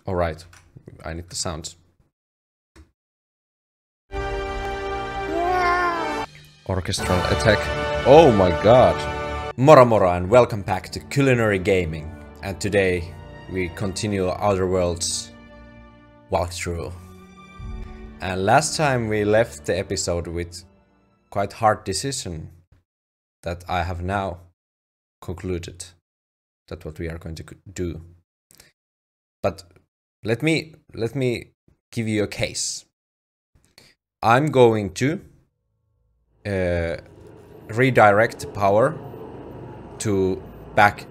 Alright, I need the sounds. Orchestral attack. Oh my god! Mora mora and welcome back to Culinary Gaming. And today we continue Outer Worlds walkthrough. And last time we left the episode with quite hard decision that I have now concluded. That's what we are going to do. But let me give you a case. I'm going to redirect the power to back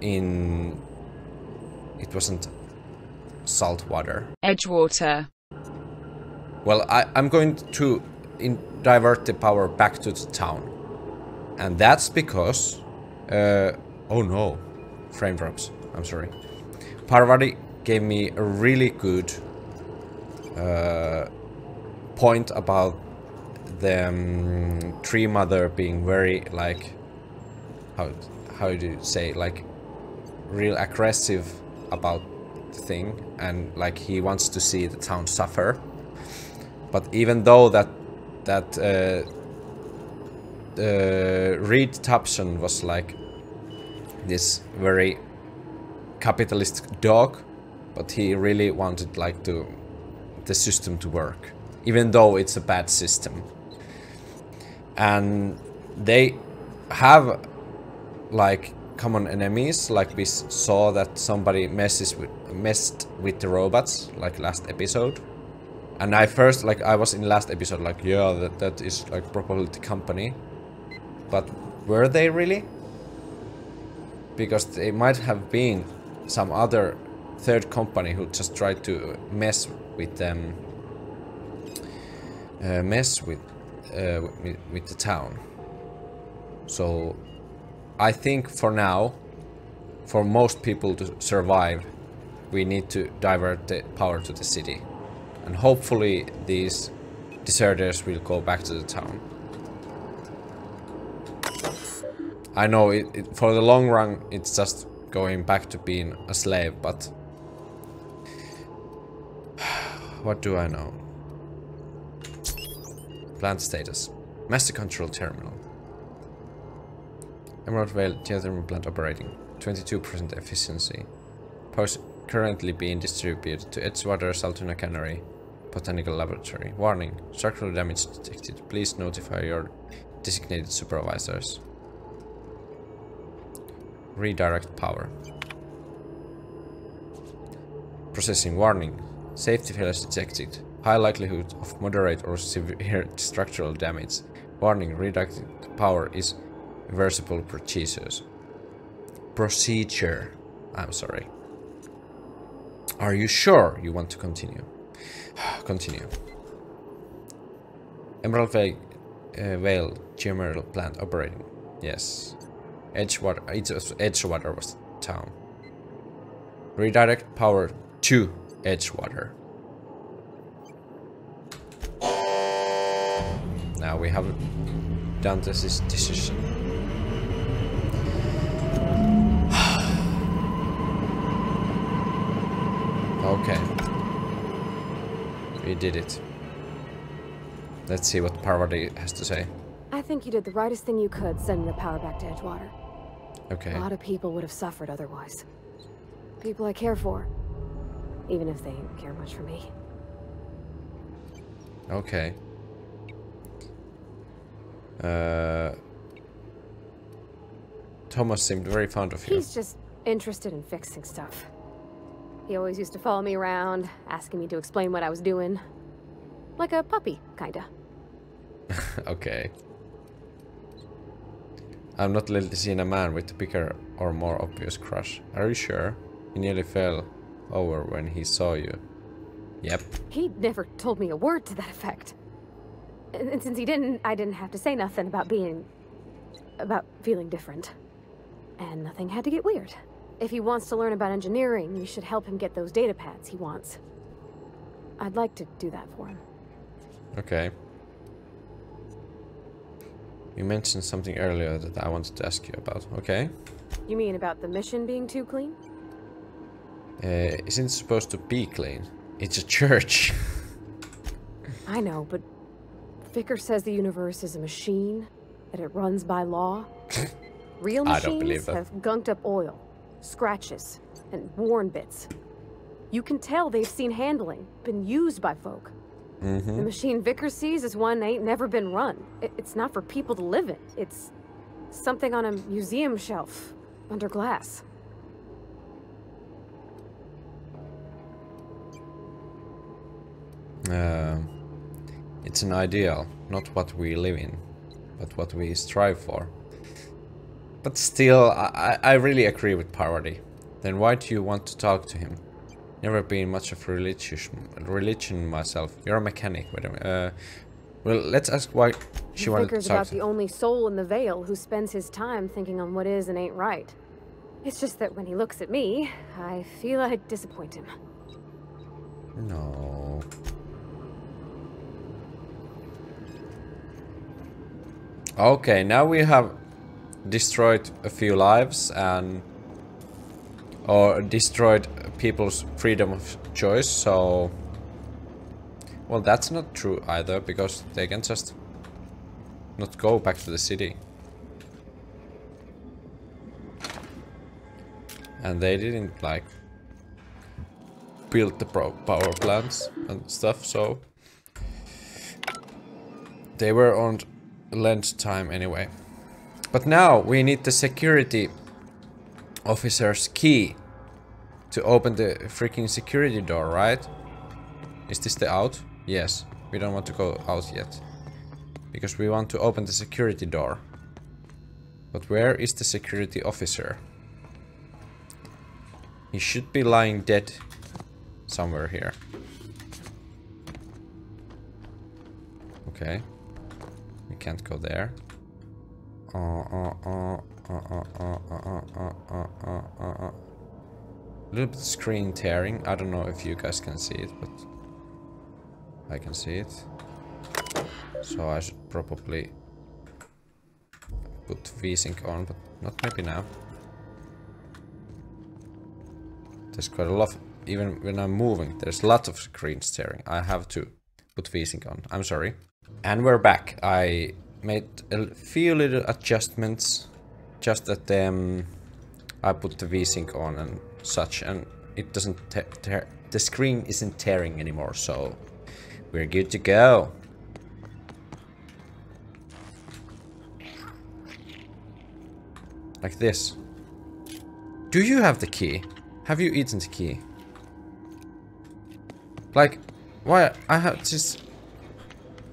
in. It wasn't salt water. Edgewater. Well, I'm going to divert the power back to the town, and that's because oh no, frame drops. I'm sorry. Parvati gave me a really good point about the tree mother being very, like, how do you say, like, real aggressive about the thing, and like he wants to see the town suffer. But even though that Reed Thompson was like this very capitalist dog, but he really wanted like the system to work, even though it's a bad system. And they have like common enemies, like we saw that somebody messed with the robots like last episode. And I was in last episode like, yeah, that is like probably the company. But were they really? Because they might have been some other third company who just tried to mess with them, with the town. So I think for now, for most people to survive, we need to divert the power to the city, and hopefully these deserters will go back to the town. I know for the long run it's just going back to being a slave, but what do I know? Plant status. Master control terminal. Emerald Vale geothermal plant operating. 22% efficiency. Post currently being distributed to Edgewater, Saltuna Cannery, Botanical Laboratory. Warning. Structural damage detected. Please notify your designated supervisors. Redirect power. Processing. Warning. Safety failures detected. High likelihood of moderate or severe structural damage. Warning. Redirected power is reversible procedure. I'm sorry. Are you sure you want to continue? Continue. Emerald Vale geothermal plant operating. Yes. Edgewater was town. Redirect power to Edgewater. Now we have done this decision. Okay. We did it. Let's see what Parvati has to say. I think you did the rightest thing you could, sending the power back to Edgewater. Okay. A lot of people would have suffered otherwise. People I care for. Even if they didn't care much for me. Okay. Thomas seemed very fond of you. He's just interested in fixing stuff. He always used to follow me around, asking me to explain what I was doing. Like a puppy, kinda. Okay. I'm not lately seen a man with a bigger or more obvious crush. Are you sure? He nearly fell over when he saw you. Yep. He never told me a word to that effect. And since he didn't, I didn't have to say nothing about feeling different. And nothing had to get weird. If he wants to learn about engineering, you should help him get those data pads he wants. I'd like to do that for him. Okay. You mentioned something earlier that I wanted to ask you about. Okay. You mean about the mission being too clean? Isn't supposed to be clean. It's a church. I know, but Vicar says the universe is a machine, that it runs by law. Real I don't believe machines that. have gunked up oil, scratches, and worn bits. You can tell they've seen handling, been used by folk. The machine Vicar sees is one ain't never been run. It's not for people to live in. It's something on a museum shelf, under glass. It's an ideal, not what we live in, but what we strive for. But still, I really agree with Parvati. Then why do you want to talk to him? Never been much of religion myself. You're a mechanic, wait a minute. Well, let's ask why she wanted to Vicar's talk about to the him. only soul in the Vale who spends his time thinking on what is and ain't right. It's just that when he looks at me, I feel I'd disappoint him. No. Okay, now we have destroyed a few lives and or destroyed people's freedom of choice, so well, that's not true either, because they can just not go back to the city. And they didn't like build the power plants and stuff, so they were on lent time anyway. But now we need the security officer's key to open the freaking security door, right? Is this the out? Yes. We don't want to go out yet, because we want to open the security door. But where is the security officer? He should be lying dead somewhere here. Okay. We can't go there. A little bit of screen tearing. I don't know if you guys can see it, but I can see it. So I should probably put VSync on, but not maybe now. There's quite a lot, even when I'm moving, there's lots of screen tearing. I have to put VSync on. I'm sorry. And we're back. I made a few little adjustments, just that I put the VSync on and such, and it doesn't the screen isn't tearing anymore, so we're good to go. Like this. Do you have the key? Have you eaten the key? Like, why? I have this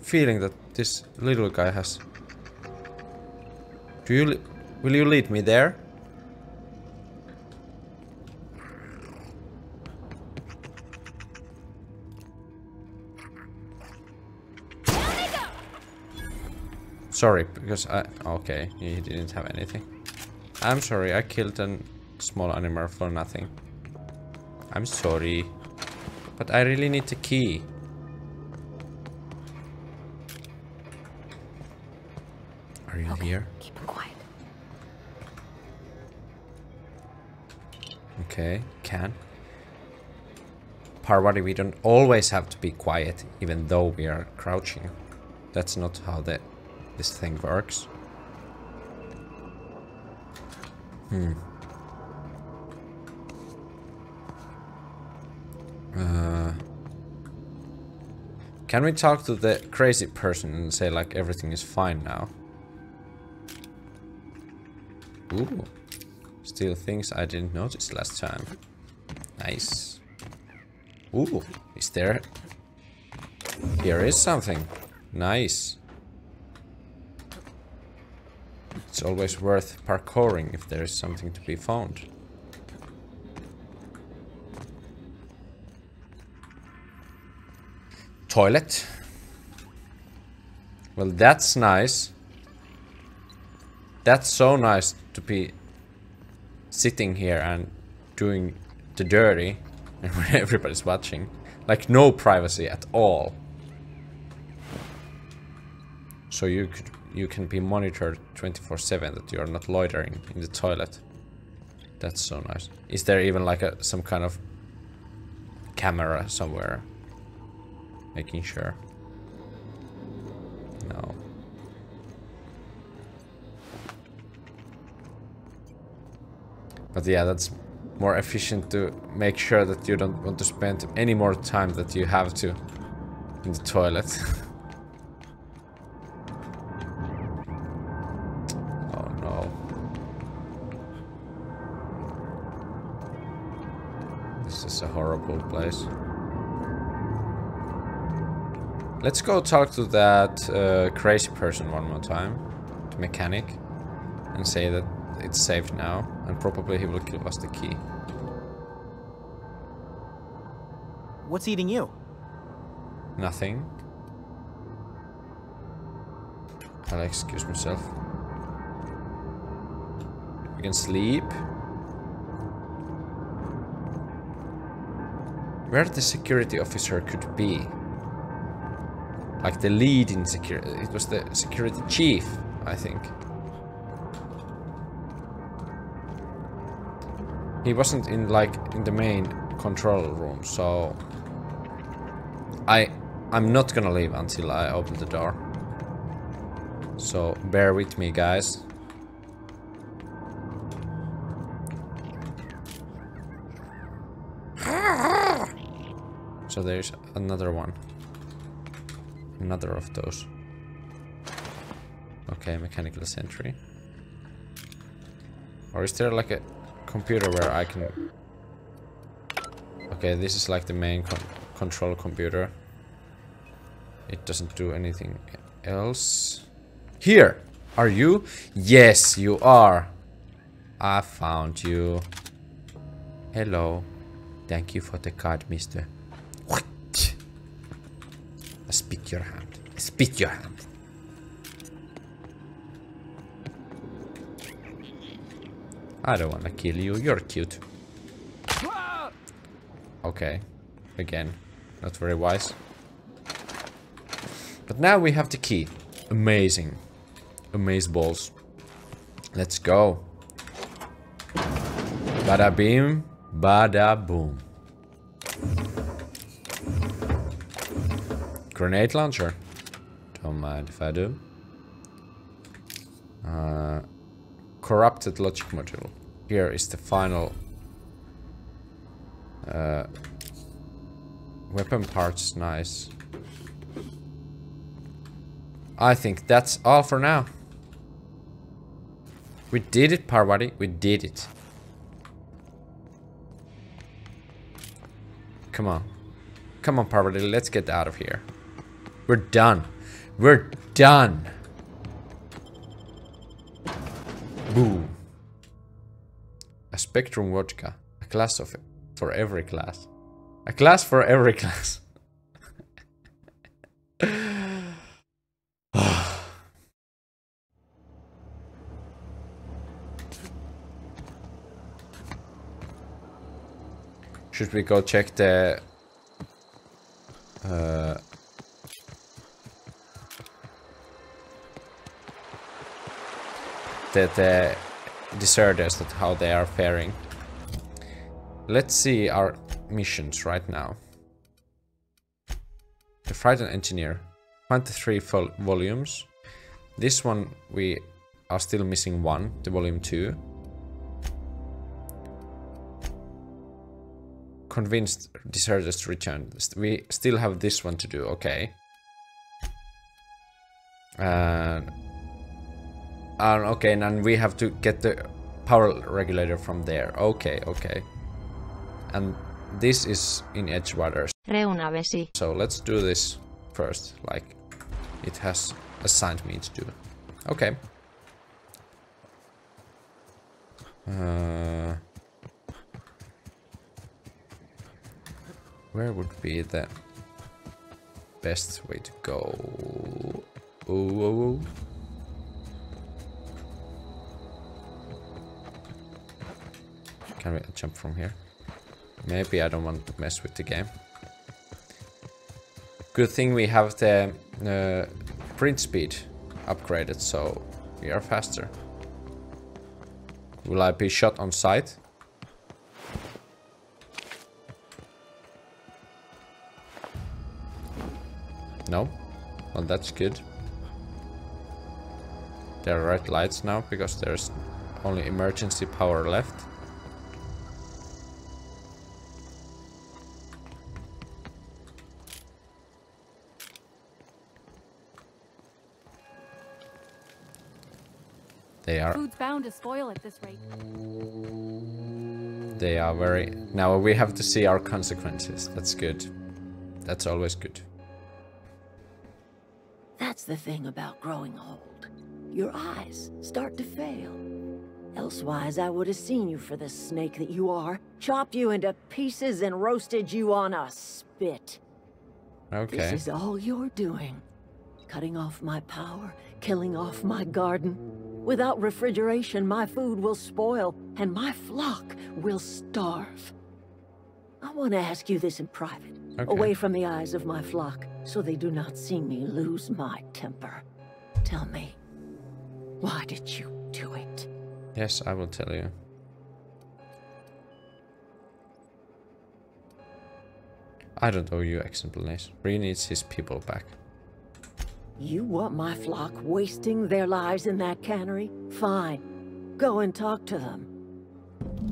feeling that this little guy has. Will you lead me there? Sorry, because okay, he didn't have anything. I'm sorry, I killed a small animal for nothing. I'm sorry, but I really need the key. Are you here? Keep him quiet. Okay, can. Parvati, we don't always have to be quiet, even though we are crouching. That's not how this thing works. Can we talk to the crazy person and say like everything is fine now? Ooh. Still things I didn't notice last time. Nice. Ooh, is there? Here is something. Nice. It's always worth parkouring if there is something to be found. Toilet. Well, that's nice. That's so nice to be sitting here and doing the dirty when everybody's watching. Like no privacy at all. So you can be monitored 24/7 that you are not loitering in the toilet. That's so nice. Is there even like some kind of camera somewhere. Making sure. No. But yeah, that's more efficient to make sure that you don't want to spend any more time that you have to in the toilet. Oh no. This is a horrible place. Let's go talk to that crazy person one more time. The mechanic. And say that it's safe now. And probably he will give us the key. What's eating you? Nothing. I'll excuse myself. We can sleep. Where the security officer could be. Like the lead in security. It was the security chief, I think. He wasn't in like in the main control room, so I'm not gonna leave until I open the door. So bear with me, guys. So there's another one. Another of those. Okay, mechanical sentry. Or is there like a computer where I can... Okay, this is like the main control computer. It doesn't do anything else. Here! Are you? Yes, you are. I found you. Hello. Thank you for the card, mister. What? I spit your hand. I spit your hand. I don't wanna kill you. You're cute. Okay. Again. Not very wise. But now we have the key. Amazing. Amazeballs. Let's go. Bada beam. Bada boom. Grenade launcher. Don't mind if I do. Corrupted logic module. Here is the final weapon parts. Nice. I think that's all for now. We did it, Parvati. We did it. Come on. Come on, Parvati. Let's get out of here. We're done. We're done. Boom. A Spectrum vodka. A class of it. For every class. A class for every class. Should we go check the deserters, that how they are faring? Let's see our missions right now. The Frightened Engineer, 23 volumes. This one we are still missing one, the volume 2. Convinced deserters to return. We still have this one to do, okay. Okay, and we have to get the power regulator from there. Okay, okay. And this is in Edgewater. So let's do this first, like it has assigned me to do. Okay. Where would be the best way to go? Ooh. Can we jump from here? Maybe I don't want to mess with the game. Good thing we have the print speed upgraded, so we are faster. Will I be shot on sight? No? Well, that's good. There are red lights now because there's only emergency power left. They are. Food's bound to spoil at this rate. They are very. Now we have to see our consequences. That's good. That's always good. That's the thing about growing old. Your eyes start to fail. Elsewise, I would have seen you for the snake that you are, chopped you into pieces and roasted you on a spit. Okay. This is all you're doing. Cutting off my power, killing off my garden. Without refrigeration, my food will spoil, and my flock will starve. I want to ask you this in private, away from the eyes of my flock, so they do not see me lose my temper. Tell me, why did you do it? Yes, I will tell you. I don't owe you explanation. Reed needs his people back. You want my flock wasting their lives in that cannery? Fine. Go and talk to them.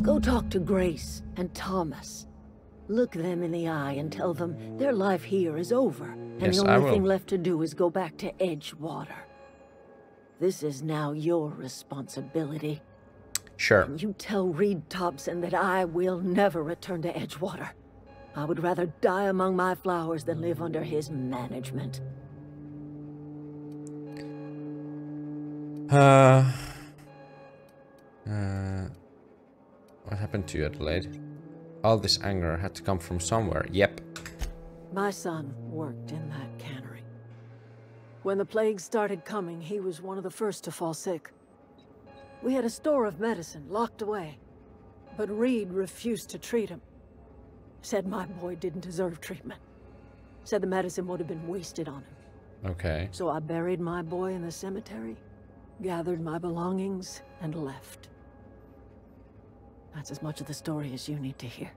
Go talk to Grace and Thomas. Look them in the eye and tell them their life here is over, and Yes, the I only will. thing left to do is go back to Edgewater. This is now your responsibility. Sure. And you tell Reed Thompson that I will never return to Edgewater. I would rather die among my flowers than live under his management. What happened to you, Adelaide? All this anger had to come from somewhere. Yep. My son worked in that cannery. When the plague started coming, he was one of the first to fall sick. We had a store of medicine locked away, but Reed refused to treat him. Said my boy didn't deserve treatment. Said the medicine would have been wasted on him. Okay. So I buried my boy in the cemetery, gathered my belongings, and left. That's as much of the story as you need to hear.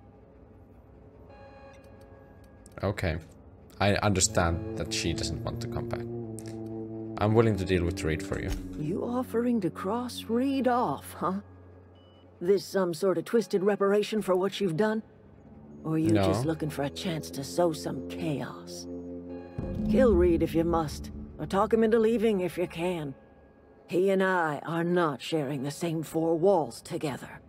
Okay. I understand that she doesn't want to come back. I'm willing to deal with Reed for you. You offering to cross Reed off, huh? This some sort of twisted reparation for what you've done? Or are you No. just looking for a chance to sow some chaos? Kill Reed if you must, or talk him into leaving if you can. He and I are not sharing the same four walls together.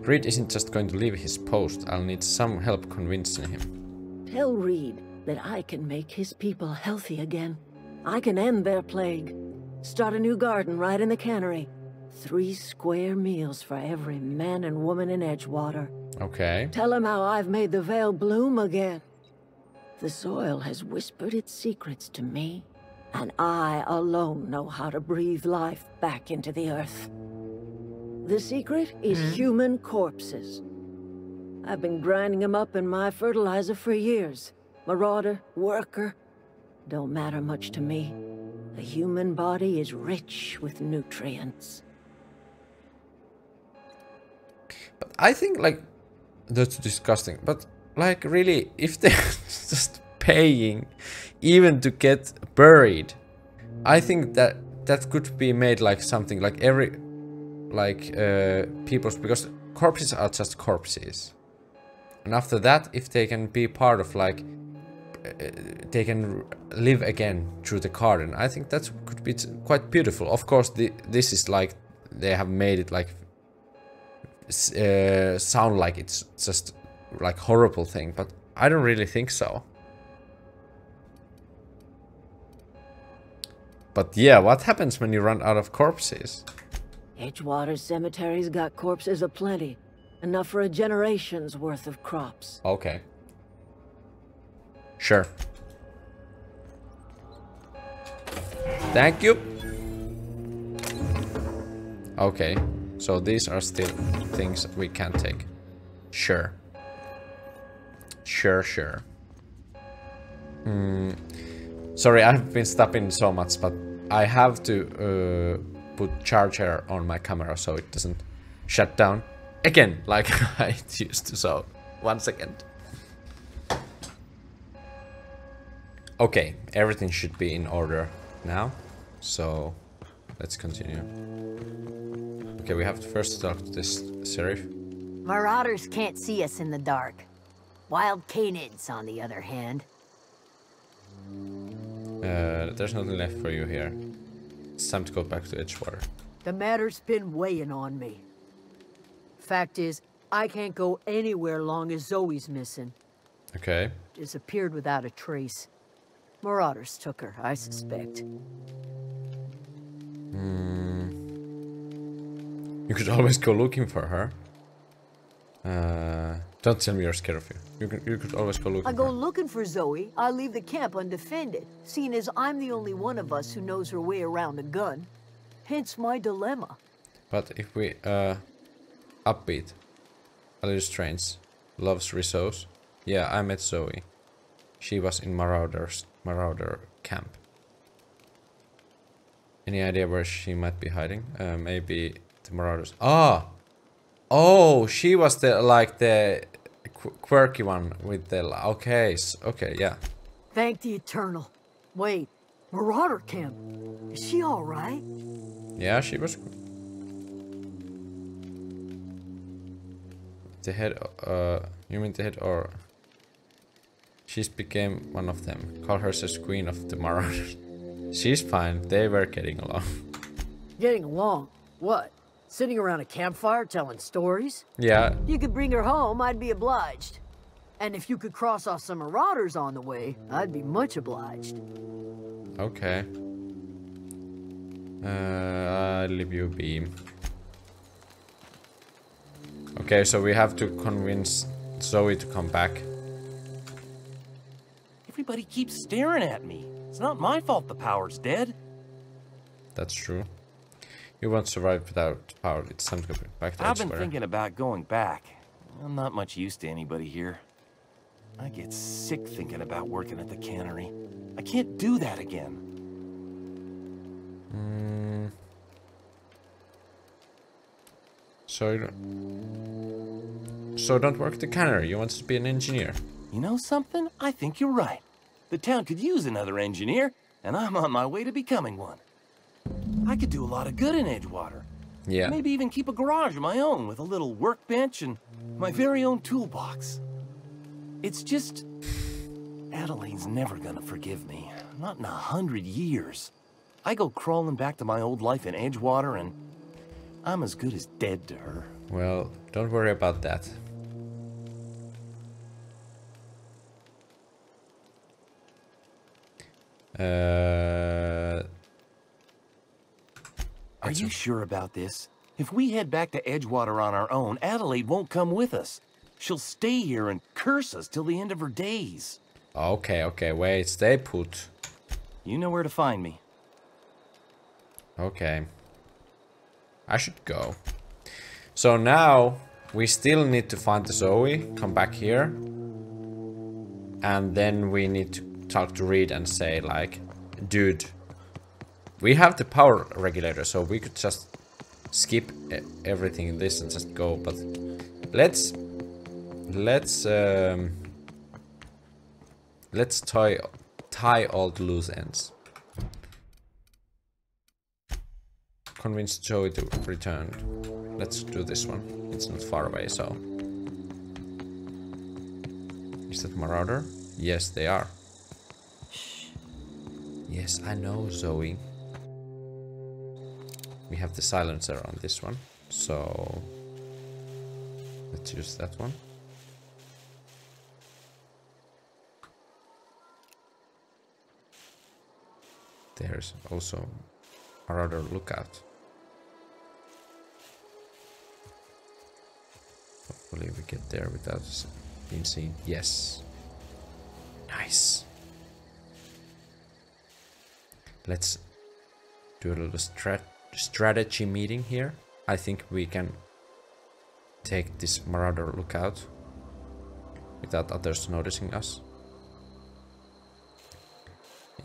Reed isn't just going to leave his post. I'll need some help convincing him. Tell Reed that I can make his people healthy again. I can end their plague. Start a new garden right in the cannery. 3 square meals for every man and woman in Edgewater. Okay. Tell him how I've made the vale bloom again. The soil has whispered its secrets to me, and I alone know how to breathe life back into the earth. The secret is human corpses. I've been grinding them up in my fertilizer for years. Marauder, worker, don't matter much to me. The human body is rich with nutrients. But I think, like, that's disgusting. But, like, really, if they're just paying even to get buried, I think that that could be made like something like every, like, people's, because corpses are just corpses. And after that, if they can be part of, like, they can live again through the garden, I think that could be quite beautiful. Of course, this is like, they have made it like sound like it's just like horrible thing, but I don't really think so. But yeah, what happens when you run out of corpses? Edgewater Cemetery's got corpses aplenty. Enough for a generation's worth of crops. Okay. Sure. Thank you. Okay. So these are still things we can take. Sure. Sure. Sorry, I've been stopping so much, but I have to put charger on my camera so it doesn't shut down again like I used to. So 1 second. Okay, everything should be in order now. So let's continue. Okay, we have to first talk to this sheriff. Marauders can't see us in the dark. Wild canids, on the other hand. There's nothing left for you here. It's time to go back to Edgewater. The matter's been weighing on me. Fact is, I can't go anywhere long as Zoe's missing. Okay. Disappeared without a trace. Marauders took her, I suspect. You could always go looking for her. Don't tell me you're scared of you. You could always go looking I for go her. looking for Zoe, I leave the camp undefended, seeing as I'm the only one of us who knows her way around a gun. Hence my dilemma. But if we, upbeat. A little strange. Loves rissos. Yeah, I met Zoe. She was in Marauder camp. Any idea where she might be hiding? Maybe the Marauders. Ah! Oh, she was the, like, the quirky one with the, okay, okay, yeah. Thank the Eternal. Wait, Marauder camp. Is she alright? Yeah, she was. The head, you mean the head, or she's became one of them. Call her as queen of the Marauders. She's fine. They were getting along. Getting along? What? Sitting around a campfire telling stories? Yeah. You could bring her home, I'd be obliged. And if you could cross off some marauders on the way, I'd be much obliged. Okay. I'll leave you be. Okay, so we have to convince Zoe to come back. Everybody keeps staring at me. It's not my fault the power's dead. That's true. You won't survive without power. It's time to go back to I've been Edgewater. thinking about going back. I'm not much use to anybody here. I get sick thinking about working at the cannery. I can't do that again. So don't work at the cannery. You want to be an engineer. You know something? I think you're right. The town could use another engineer, and I'm on my way to becoming one. I could do a lot of good in Edgewater. Yeah. Maybe even keep a garage of my own with a little workbench and my very own toolbox. It's just... Adelaide's never gonna forgive me. Not in 100 years. I go crawling back to my old life in Edgewater and I'm as good as dead to her. Well, don't worry about that. Are you sure about this? If we head back to Edgewater on our own, Adelaide won't come with us. She'll stay here and curse us till the end of her days. Okay, okay, wait, stay put. You know where to find me. Okay. I should go. So now, we still need to find the Zoe, come back here. And then we need to talk to Reed and say like, dude, we have the power regulator, so we could just skip everything in this and just go, but let's tie all the loose ends. Convince Joey to return. Let's do this one. It's not far away, so. Is that Marauder? Yes, they are. Shh. Yes, I know, Zoe. We have the silencer on this one, so let's use that one. There's also Marauder lookout. Hopefully we get there without being seen. Yes. Nice. Let's do a little strategy meeting here. I think we can take this Marauder lookout without others noticing us.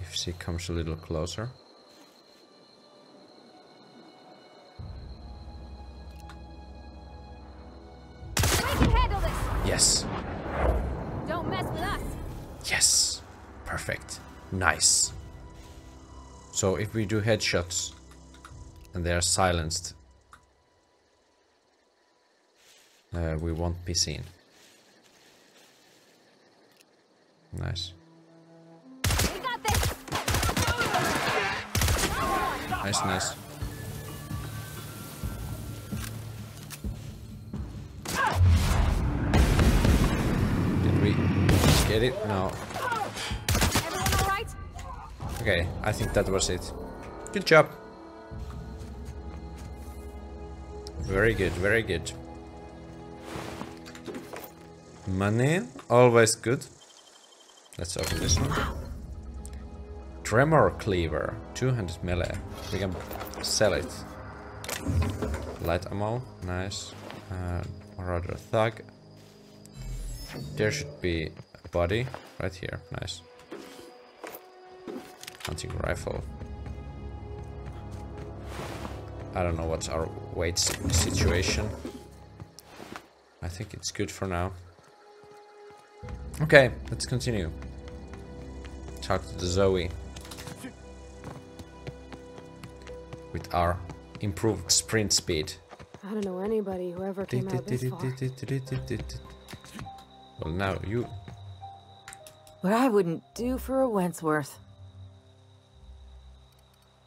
If she comes a little closer. We can handle this. Yes. Don't mess with us. Yes. Perfect. Nice. So if we do headshots and they are silenced, we won't be seen. Nice. We got this. Nice, nice. Did we get it? No. Everyone all right? Okay, I think that was it. Good job. Very good, very good. Money, always good. Let's open this one. Tremor Cleaver, 200 melee. We can sell it. Light ammo, nice. Marauder Thug. There should be a body right here, nice. Hunting rifle. I don't know what's our weight situation. I think it's good for now. Okay, let's continue. Talk to the Zoe. With our improved sprint speed. I don't know anybody who ever came out this far. Well, now you... What I wouldn't do for a Wentworth.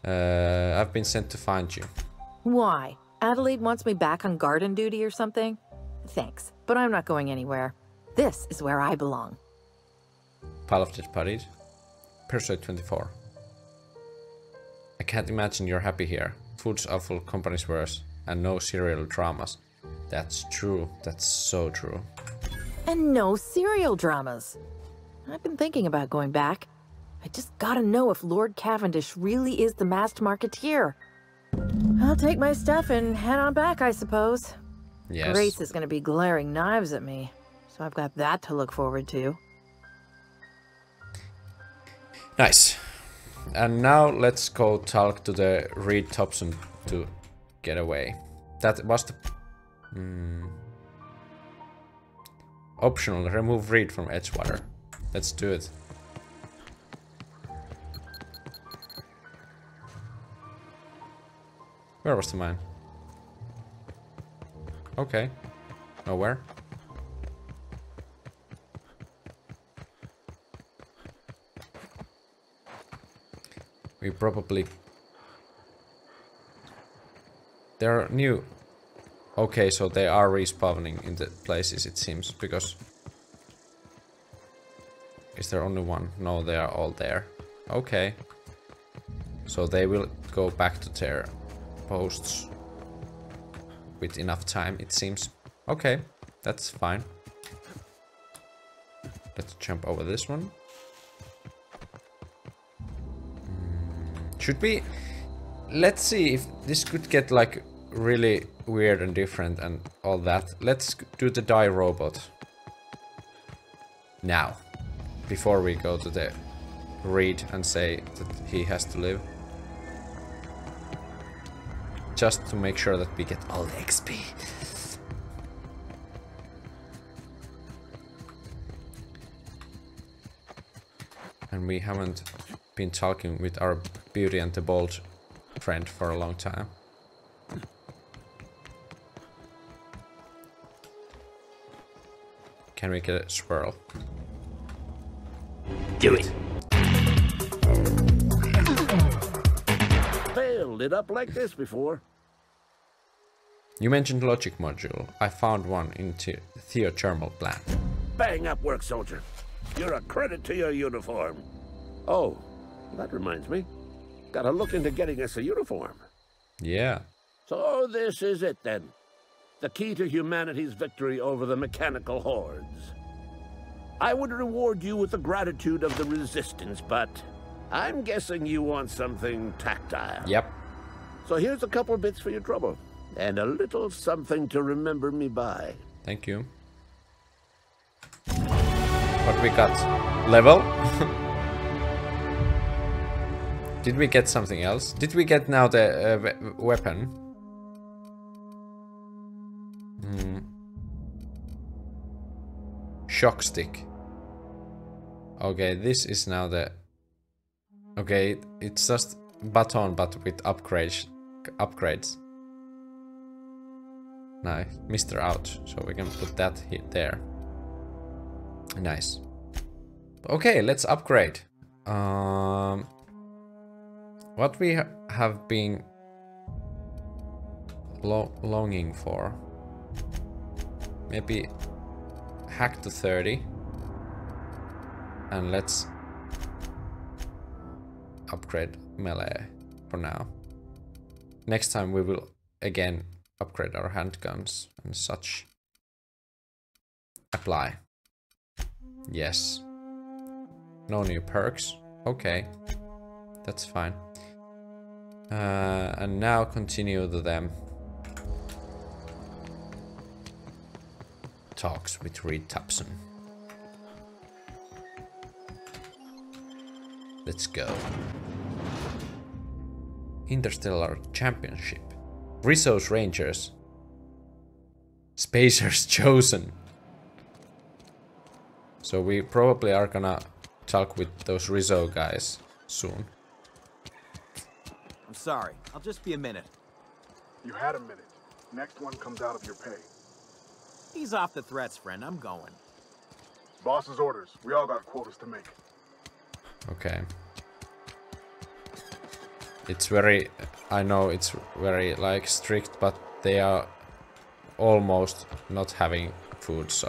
I've been sent to find you. Why? Adelaide wants me back on garden duty or something? Thanks, but I'm not going anywhere. This is where I belong. Pile of dead bodies. Persuade 24. I can't imagine you're happy here. Food's awful, company's worse, and no serial dramas. That's true. That's so true. And no serial dramas. I've been thinking about going back. I just gotta know if Lord Cavendish really is the masked marketeer. I'll take my stuff and head on back, I suppose. Yes. Grace is gonna be glaring knives at me, so I've got that to look forward to. Nice. And now let's go talk to the Reed Thompson to get away. That was the... Optional, remove Reed from Edgewater. Let's do it. Where was the mine? Okay. Nowhere. We probably... There are new... Okay, so they are respawning in the places, it seems, because... Is there only one? No, they are all there. Okay. So they will go back to their posts with enough time, it seems. Okay, that's fine. Let's jump over this one. Should we... Let's see if this could get like really weird and different and all that. Let's do the die robot now, before we go to the Reed and say that he has to live. Just to make sure that we get all the XP. And we haven't been talking with our Beauty and the Bold friend for a long time. Can we get a swirl? Do it. Veil lit up like this before. You mentioned logic module. I found one in Theothermal plant. Bang up work, soldier. You're a credit to your uniform. Oh, that reminds me. Gotta look into getting us a uniform. Yeah. So this is it then. The key to humanity's victory over the mechanical hordes. I would reward you with the gratitude of the resistance, but I'm guessing you want something tactile. Yep. So here's a couple bits for your trouble, and a little something to remember me by. Thank you. What we got? Level? Did we get something else? Did we get now the weapon? Shock stick. Okay, this is now the Okay, it's just baton, but with upgrades. Nice, Mr. Out, so we can put that there. Nice. Okay, let's upgrade. What we have been longing for? Maybe hack to 30, and let's upgrade melee for now. Next time we will again upgrade our handguns and such. Apply. Yes. No new perks. Okay. That's fine. And now continue to them. Talks with Reed Thompson. Let's go. Interstellar Championship. Risso's Rangers. Spacers chosen. So we probably are gonna talk with those Risso guys soon. I'm sorry. I'll just be a minute. You had a minute. Next one comes out of your pay. Ease off the threats, friend. I'm going. Boss's orders. We all got quotas to make. Okay. It's very... I know it's very, like, strict, but they are almost not having food, so...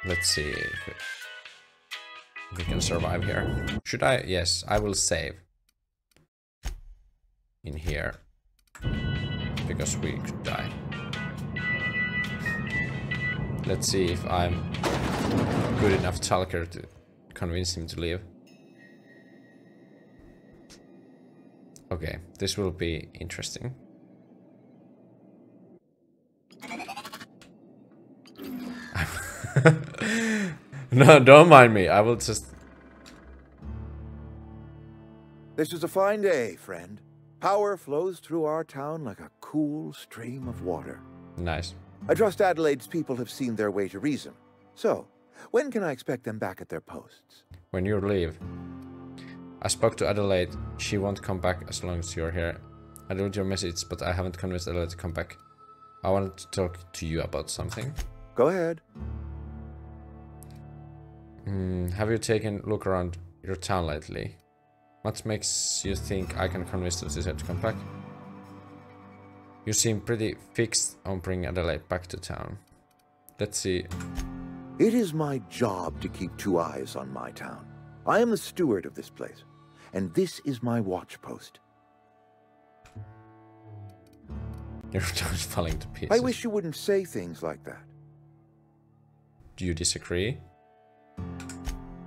Let's see if we can survive here. Should I? Yes, I will save in here because we could die. Let's see if I'm good enough talker to convince him to leave. Okay, this will be interesting. No, don't mind me. I will just... This is a fine day, friend. Power flows through our town like a cool stream of water. Nice. I trust Adelaide's people have seen their way to reason. So, when can I expect them back at their posts? When you leave. I spoke to Adelaide. She won't come back as long as you're here. I wrote your message, but I haven't convinced Adelaide to come back. I wanted to talk to you about something. Go ahead. Have you taken a look around your town lately? What makes you think I can convince the sister to come back? You seem pretty fixed on bringing Adelaide back to town. Let's see. It is my job to keep two eyes on my town. I am the steward of this place, and this is my watch post. Your town is falling to pieces. I wish you wouldn't say things like that. Do you disagree?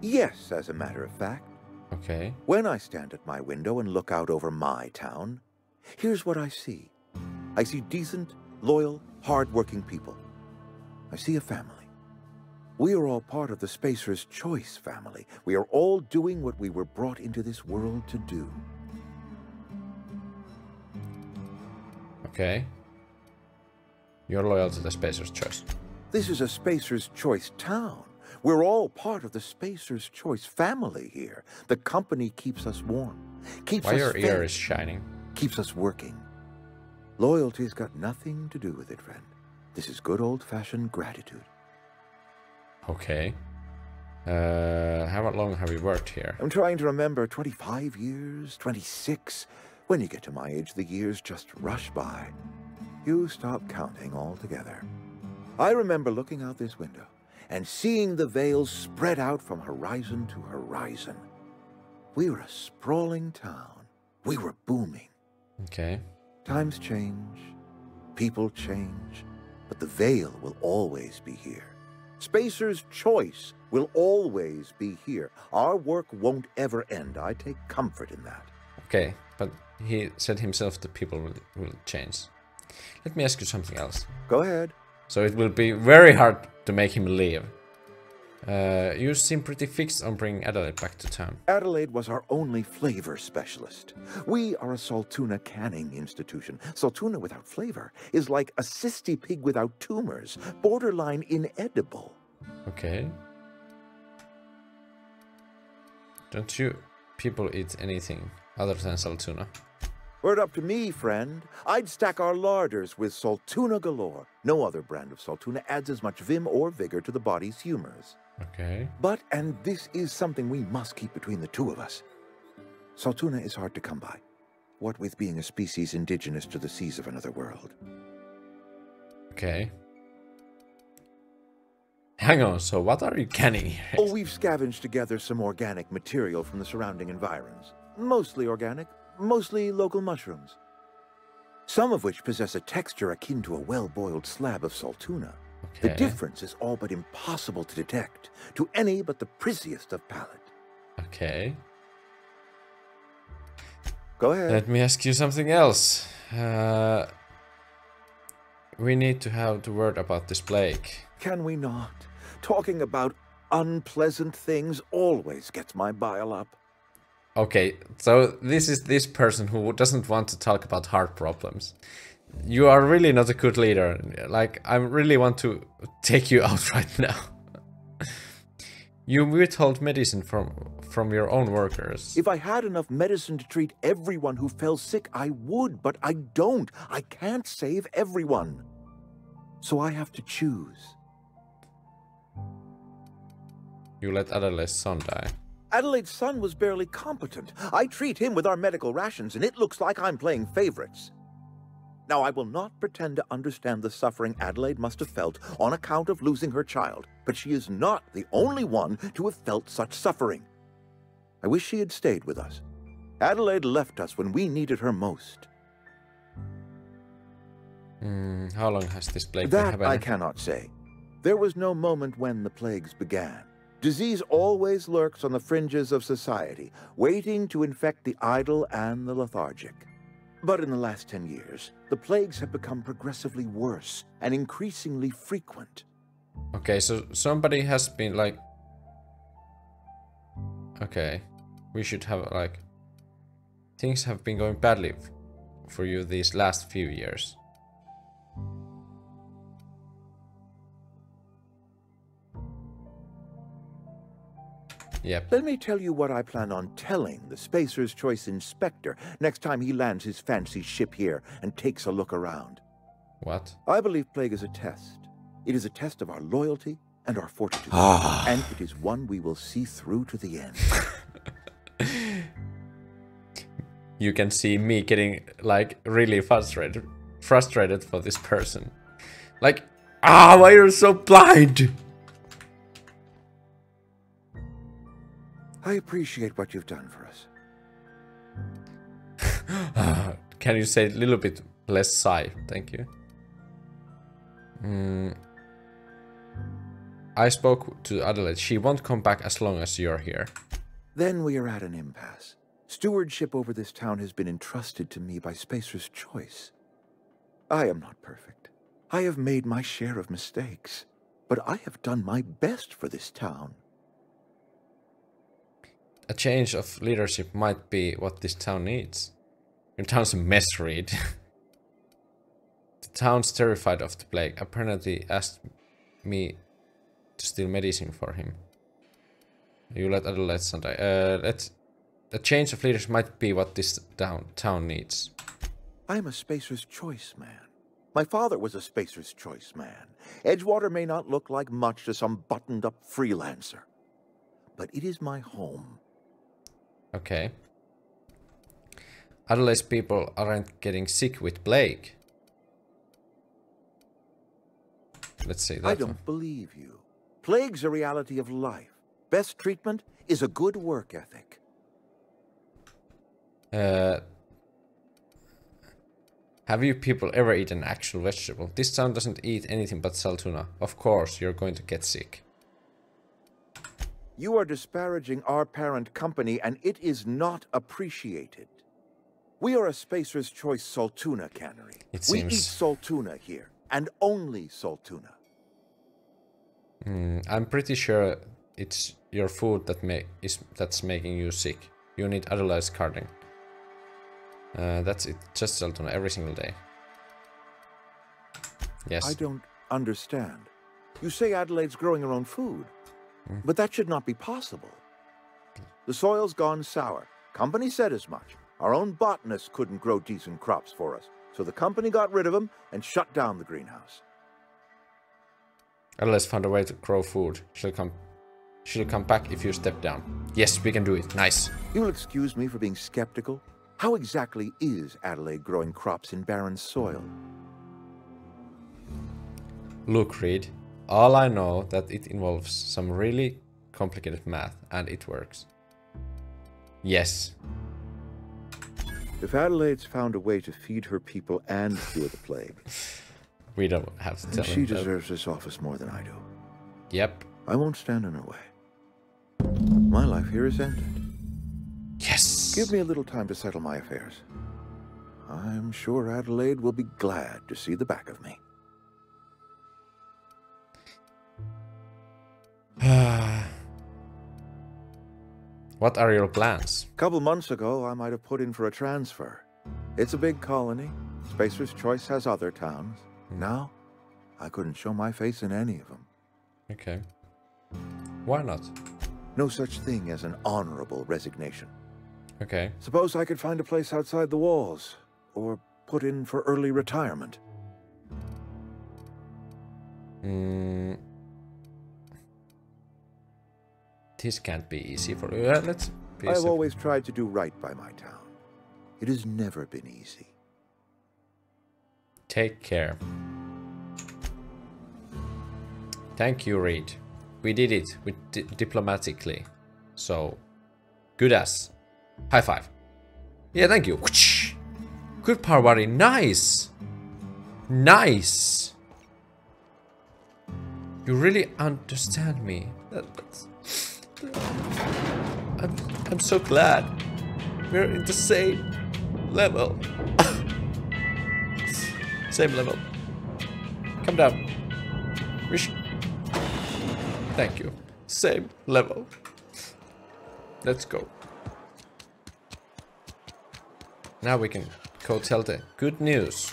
Yes, as a matter of fact. Okay. When I stand at my window and look out over my town, here's what I see. I see decent, loyal, hard-working people. I see a family. We are all part of the Spacer's Choice family. We are all doing what we were brought into this world to do. Okay. You're loyal to the Spacer's Choice. This is a Spacer's Choice town. We're all part of the Spacer's Choice family here. The company keeps us warm, keeps us fed, Why your ear is shining? Keeps us working. Loyalty's got nothing to do with it, friend. This is good old-fashioned gratitude. Okay. How long have you worked here? I'm trying to remember. 25 years, 26. When you get to my age, the years just rush by. You stop counting altogether. I remember looking out this window and seeing the veils spread out from horizon to horizon. We were a sprawling town. We were booming. Okay. Times change, people change, but the veil will always be here. Spacer's Choice will always be here. Our work won't ever end. I take comfort in that. Okay, but he said himself the people will change. Let me ask you something else. Go ahead. So it will be very hard to make him leave. You seem pretty fixed on bringing Adelaide back to town. Adelaide was our only flavor specialist. We are a Saltuna canning institution. Saltuna without flavor is like a cysty pig without tumors, borderline inedible. Okay. Don't you people eat anything other than Saltuna? Were it up to me, friend, I'd stack our larders with Saltuna galore. No other brand of Saltuna adds as much vim or vigor to the body's humors. Okay. But, and this is something we must keep between the two of us, Saltuna is hard to come by. What with being a species indigenous to the seas of another world. Okay. Hang on, so what are you canning here? Oh, we've scavenged together some organic material from the surrounding environs. Mostly organic, mostly local mushrooms. Some of which possess a texture akin to a well-boiled slab of Saltuna. Okay. The difference is all but impossible to detect to any but the prissiest of palate. Okay. Go ahead. Let me ask you something else. We need to have the word about this plague. Can we not? Talking about unpleasant things always gets my bile up. Okay, so this is this person who doesn't want to talk about heart problems. You are really not a good leader. Like, I really want to take you out right now. You withhold medicine from your own workers. If I had enough medicine to treat everyone who fell sick, I would, but I don't. I can't save everyone. So I have to choose. You let Adelaide's son die. Adelaide's son was barely competent. I treat him with our medical rations, and it looks like I'm playing favorites. Now, I will not pretend to understand the suffering Adelaide must have felt on account of losing her child, but she is not the only one to have felt such suffering. I wish she had stayed with us. Adelaide left us when we needed her most. How long has this plague been happening? That I cannot say. There was no moment when the plagues began. Disease always lurks on the fringes of society, waiting to infect the idle and the lethargic. But in the last 10 years, the plagues have become progressively worse and increasingly frequent. Okay, so somebody has been like... Okay, we should have like... Things have been going badly for you these last few years. Yep. Let me tell you what I plan on telling the Spacer's Choice Inspector next time he lands his fancy ship here and takes a look around. What? I believe plague is a test. It is a test of our loyalty and our fortitude. And it is one we will see through to the end. You can see me getting like really frustrated for this person. Like, why are you so blind? I appreciate what you've done for us. Can you say a little bit less sigh? Thank you. I spoke to Adelaide. She won't come back as long as you're here. Then we are at an impasse. Stewardship over this town has been entrusted to me by Spacer's Choice. I am not perfect. I have made my share of mistakes. But I have done my best for this town. A change of leadership might be what this town needs. Your town's a mess, Reed. The town's terrified of the plague. Apparently asked me to steal medicine for him. You let Adelaide's son die. A change of leadership might be what this town needs. I am a Spacer's Choice man. My father was a Spacer's Choice man. Edgewater may not look like much to some buttoned-up freelancer. But it is my home. Okay. Adelaide's people aren't getting sick with plague. Let's say that. I don't believe you. Plague's a reality of life. Best treatment is a good work ethic. Have you people ever eaten actual vegetable? This town doesn't eat anything but Saltuna. Of course, you're going to get sick. You are disparaging our parent company, and it is not appreciated. We are a Spacer's Choice Saltuna cannery. We eat Saltuna here, and only Saltuna. I'm pretty sure it's your food that's making you sick. You need Adelaide's carding. That's it. Just salt on every single day. Yes. I don't understand. You say Adelaide's growing her own food, but that should not be possible. The soil's gone sour. Company said as much. Our own botanist couldn't grow decent crops for us, so the company got rid of him and shut down the greenhouse. Adelaide's found a way to grow food. She'll come back if you step down. Yes, we can do it. Nice. You'll excuse me for being skeptical. How exactly is Adelaide growing crops in barren soil? Look, Reed. All I know that it involves some really complicated math, and it works. Yes. If Adelaide's found a way to feed her people and cure the plague, we don't have to tell her. She deserves this office more than I do. Yep. I won't stand in her way. My life here is ended. Yes. Give me a little time to settle my affairs. I'm sure Adelaide will be glad to see the back of me. What are your plans? A couple months ago, I might have put in for a transfer. It's a big colony. Spacer's Choice has other towns. Now, I couldn't show my face in any of them. Okay. Why not? No such thing as an honorable resignation. Okay. Suppose I could find a place outside the walls, or put in for early retirement. This can't be easy for you. Let's be I've always tried to do right by my town. It has never been easy. Take care. Thank you, Reed. We did it with diplomatically. So, good as. High five. Yeah, thank you. Good Parvati. Nice. Nice. You really understand me. I'm so glad. We're in the same level. Same level. Come down. Thank you. Same level. Let's go. Now we can go tell the good news.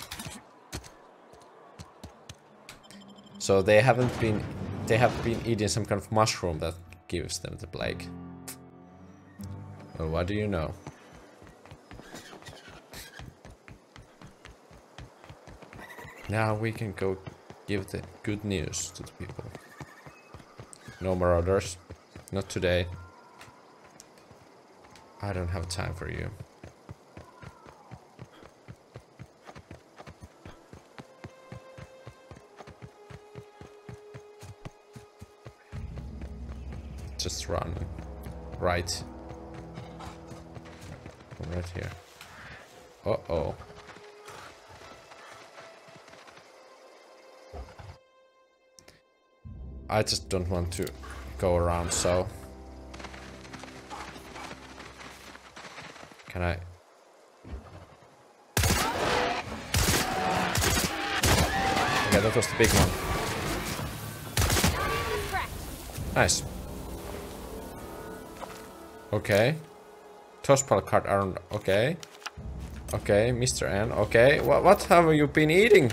So they have been eating some kind of mushroom that gives them the plague. Well, what do you know? Now we can go give the good news to the people. No marauders. Not today. I don't have time for you. Just run. Right. Right here. Uh-oh. I just don't want to go around, so... Can I... Okay, that was the big one. Nice. Okay. Tosspal card around. Okay. Okay, Mr. N. Okay. What have you been eating?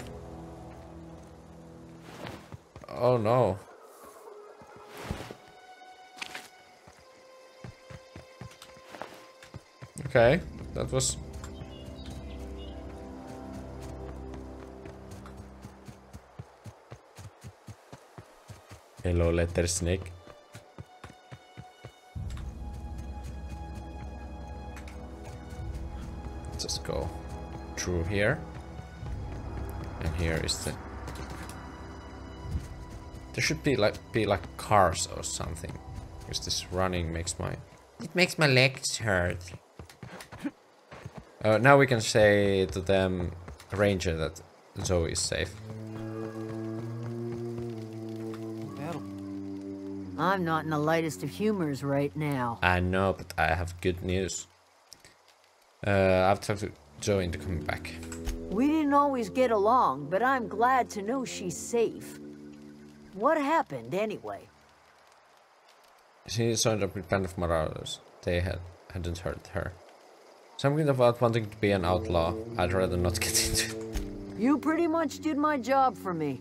Oh no. Okay, that was... Hello, letter snake. Just go through here. And here is the... There should be like cars or something. Because this running makes my... It makes my legs hurt. Now we can say to them, Ranger, that Zoe is safe. I'm not in the lightest of humors right now. I know, but I have good news. I've talked to Zoe into coming back. We didn't always get along, but I'm glad to know she's safe. What happened, anyway? She signed up with band of marauders. They hadn't hurt her. Something about wanting to be an outlaw. I'd rather not get into it. You pretty much did my job for me.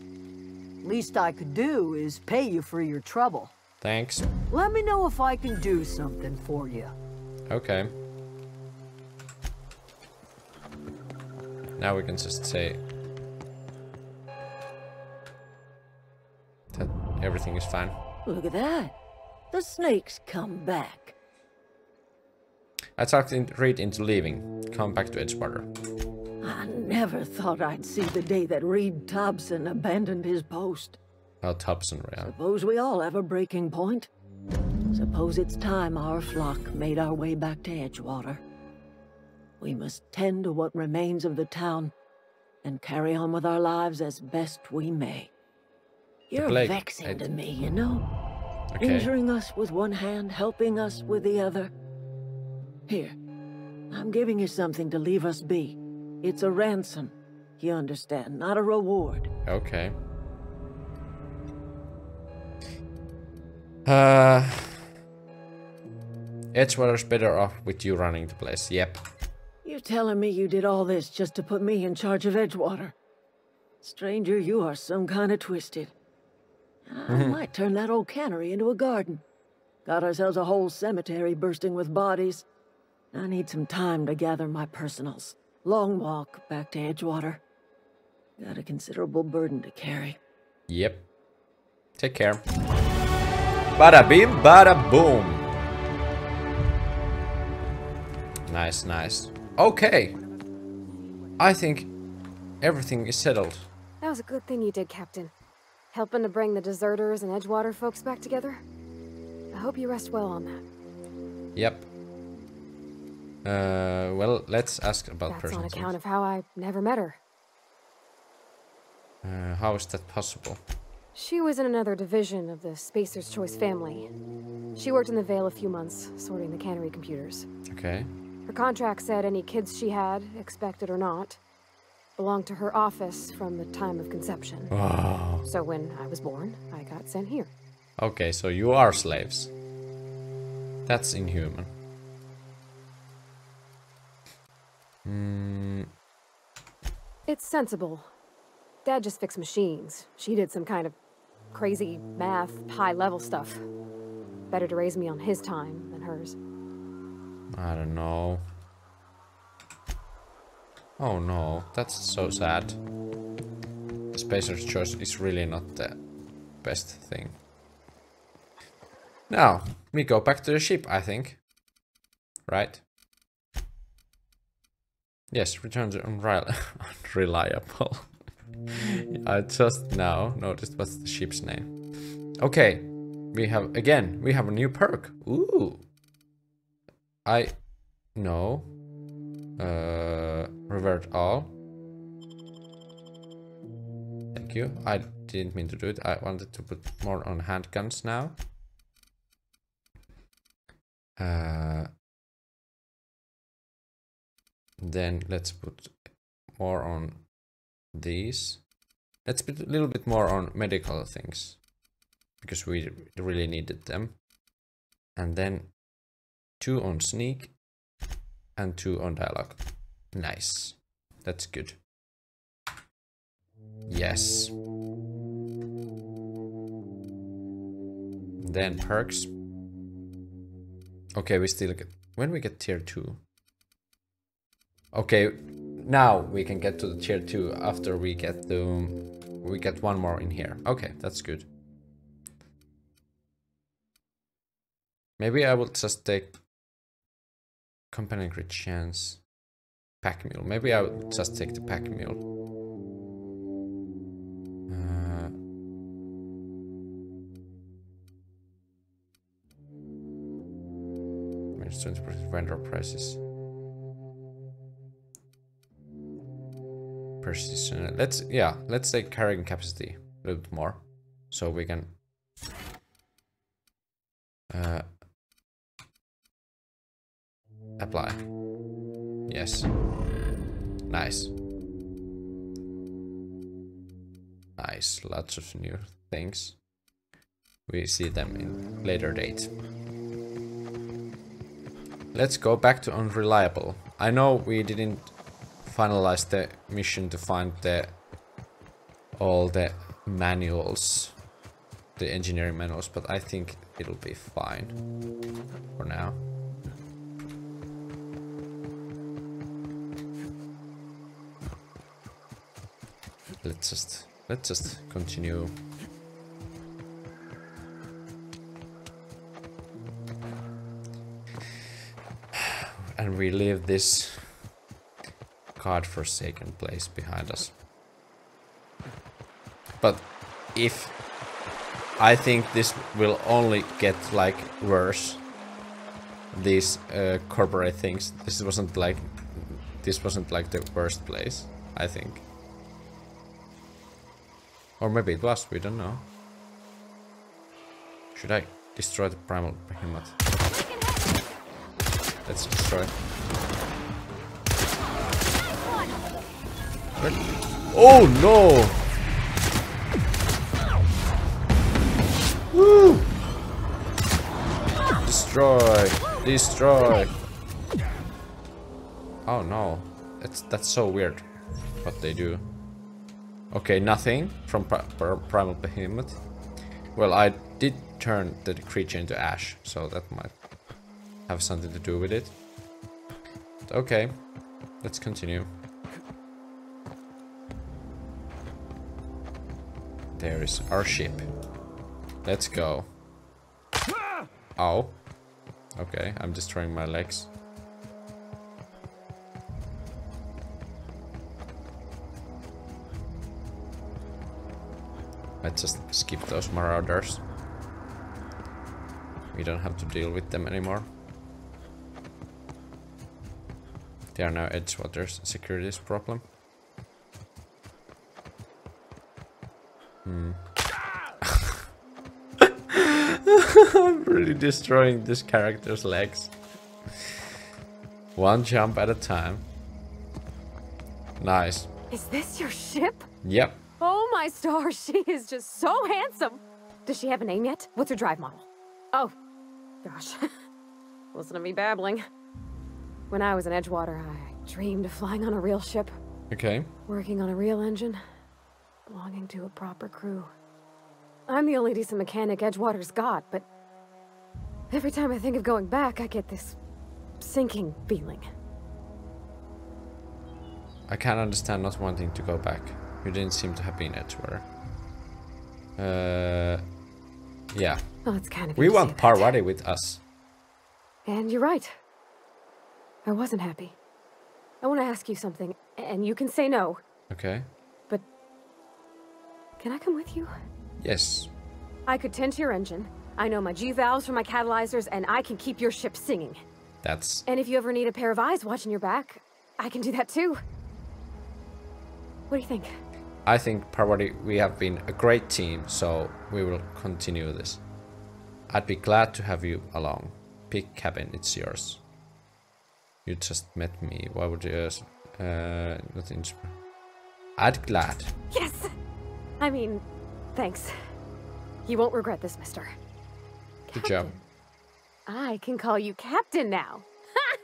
Least I could do is pay you for your trouble. Thanks. Let me know if I can do something for you. Okay. Now we can just say that everything is fine. Look at that. The snake's come back. I talked Reed into leaving. Come back to Edgewater. I never thought I'd see the day that Reed Thompson abandoned his post. Oh, Thompson, yeah. Suppose we all have a breaking point. Suppose it's time our flock made our way back to Edgewater. We must tend to what remains of the town and carry on with our lives as best we may. You're vexing to me, you know? Okay. Injuring us with one hand, helping us with the other. Here, I'm giving you something to leave us be. It's a ransom, you understand, not a reward. Okay. Edgewater's better off with you running the place, yep. You're telling me you did all this just to put me in charge of Edgewater? Stranger, you are some kind of twisted. I might turn that old cannery into a garden. Got ourselves a whole cemetery bursting with bodies. I need some time to gather my personals. Long walk back to Edgewater. Got a considerable burden to carry. Yep. Take care. Bada bim, bada boom. Nice, nice. Okay. I think everything is settled. That was a good thing you did, Captain. Helping to bring the deserters and Edgewater folks back together. I hope you rest well on that. Yep. Well, let's ask about That's personal on account things. of how I never met her. How is that possible? She was in another division of the Spacer's Choice family. She worked in the Vale a few months, sorting the cannery computers. Okay. Her contract said any kids she had, expected or not, belonged to her office from the time of conception. Wow. So when I was born, I got sent here. Okay, so you are slaves. That's inhuman. It's sensible. Dad just fixed machines. She did some kind of crazy math, high-level stuff. Better to raise me on his time than hers. I don't know. Oh no, that's so sad. The Spacer's Choice is really not the best thing. Now, we go back to the ship, I think. Right? Yes, return to unreliable. I just now noticed what's the ship's name. Okay, we have a new perk. Ooh. No. Revert all. Thank you. I didn't mean to do it. I wanted to put more on handguns now. Then let's put more on these. Let's put a little bit more on medical things, because we really needed them. And then 2 on sneak and 2 on dialogue. Nice. That's good. Yes. Then perks. Okay, we still get... When we get tier 2? Okay, now we can get to the tier 2 after we get the... We get one more in here. Okay, that's good. Maybe I will just take... Companion crit chance. Pack mule. Maybe I will just take the pack mule. Minus 20% vendor prices. Precision. Let's take carrying capacity a little bit more, so we can apply. Yes. Nice. Nice. Lots of new things. we see them in later date. Let's go back to Unreliable. I know we didn't finalize the mission to find all the manuals, the engineering manuals, but I think it'll be fine for now. Let's just continue. And we leave this godforsaken place behind us. But if I think this will only get like worse, these corporate things. This wasn't like the worst place, I think. Or maybe it was, we don't know. Should I destroy the primal behemoth? Let's destroy. Oh no! Woo! Destroy! Destroy! Oh no, that's so weird what they do. Okay, nothing from primal behemoth. Well, I did turn the creature into ash, so that might have something to do with it. But okay, let's continue. There is our ship. Let's go. Ow. Okay, I'm destroying my legs. Let's just skip those marauders. We don't have to deal with them anymore. They are now Edgewater's security's problem. I'm really destroying this character's legs. One jump at a time. Nice. Is this your ship? Yep. Oh my stars, she is just so handsome. Does she have a name yet? What's her drive model? Oh, gosh. Listen to me babbling. When I was in Edgewater, I dreamed of flying on a real ship. Okay. Working on a real engine. Belonging to a proper crew. I'm the only decent mechanic Edgewater's got, but every time I think of going back, I get this sinking feeling. I can't understand not wanting to go back. You didn't seem to have been Edgewater. Yeah. Well, it's kind of. We want Parvati with us. And you're right. I wasn't happy. I want to ask you something, and you can say no. Okay. But can I come with you? Yes. I could tend to your engine. I know my G-valves for my catalyzers, and I can keep your ship singing. That's... And if you ever need a pair of eyes watching your back, I can do that too. What do you think? I think, Parvati, we have been a great team, so we will continue this. I'd be glad to have you along. Pick cabin, it's yours. You just met me. Why would you... nothing... I'd glad. Yes! I mean, thanks. You won't regret this, mister. Good job. I can call you Captain now. Ha!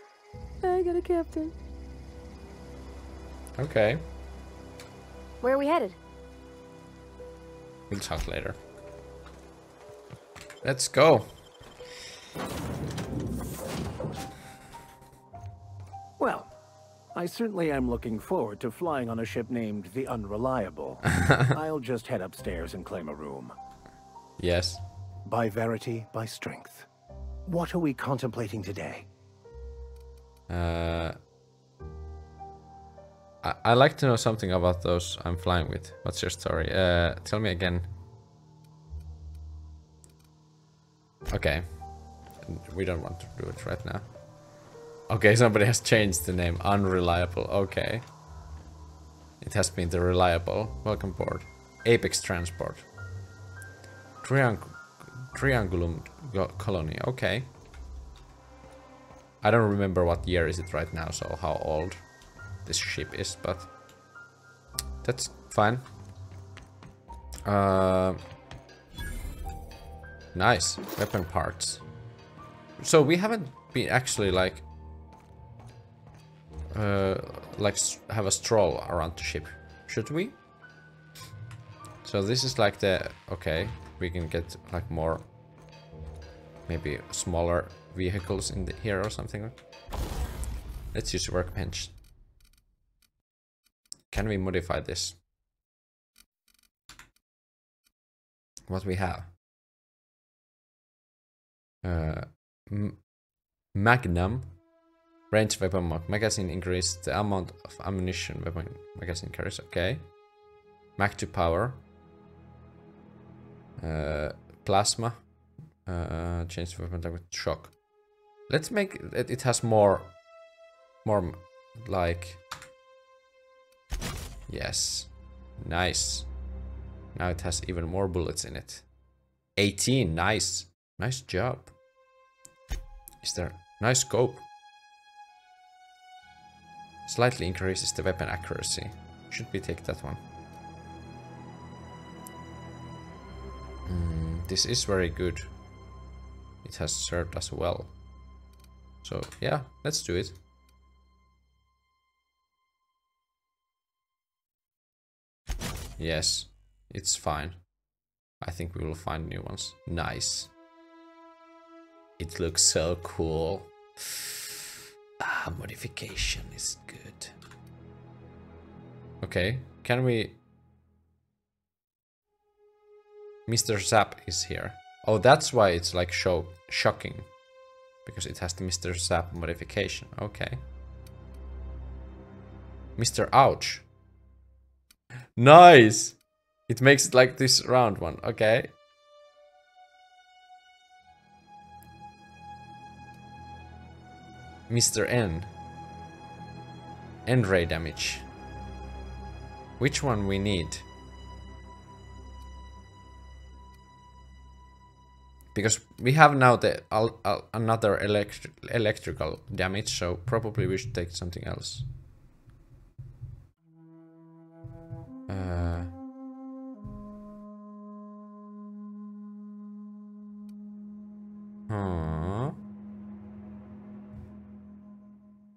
I got a captain. Okay. Where are we headed? We'll talk later. Let's go. Well, I certainly am looking forward to flying on a ship named the Unreliable. I'll just head upstairs and claim a room. Yes. By verity, by strength. What are we contemplating today? I'd like to know something about those I'm flying with. What's your story? Tell me again. Okay. We don't want to do it right now. Okay, somebody has changed the name. Unreliable. Okay. It has been the Reliable. Welcome aboard. Apex Transport. Triangulum Colony. Okay. I don't remember what year is it right now, so how old this ship is, but that's fine. Nice. Weapon parts. So we haven't been actually like have a stroll around the ship. Should we? So this is like the... Okay. We can get like more... Maybe smaller vehicles in here or something. Let's use workbench. Can we modify this? What we have? Magnum. Range weapon mod. Magazine increase the amount of ammunition weapon magazine carries. Okay. Mag to power. Plasma. Change the weapon type with shock. Let's make it. It has more like. Yes. Nice. Now it has even more bullets in it. 18. Nice. Nice job. Is there nice scope? Slightly increases the weapon accuracy. Should we take that one? This is very good. It has served us well. So yeah, let's do it. Yes, it's fine. I think we will find new ones. Nice. It looks so cool. Modification is good. Okay, can we... Mr. Zap is here. Oh, that's why it's like shocking. Because it has the Mr. Zap modification. Okay. Mr. Ouch. Nice! It makes it like this round one. Okay. Mr. N. End ray damage. Which one we need? Because we have now the another electrical damage, so probably we should take something else.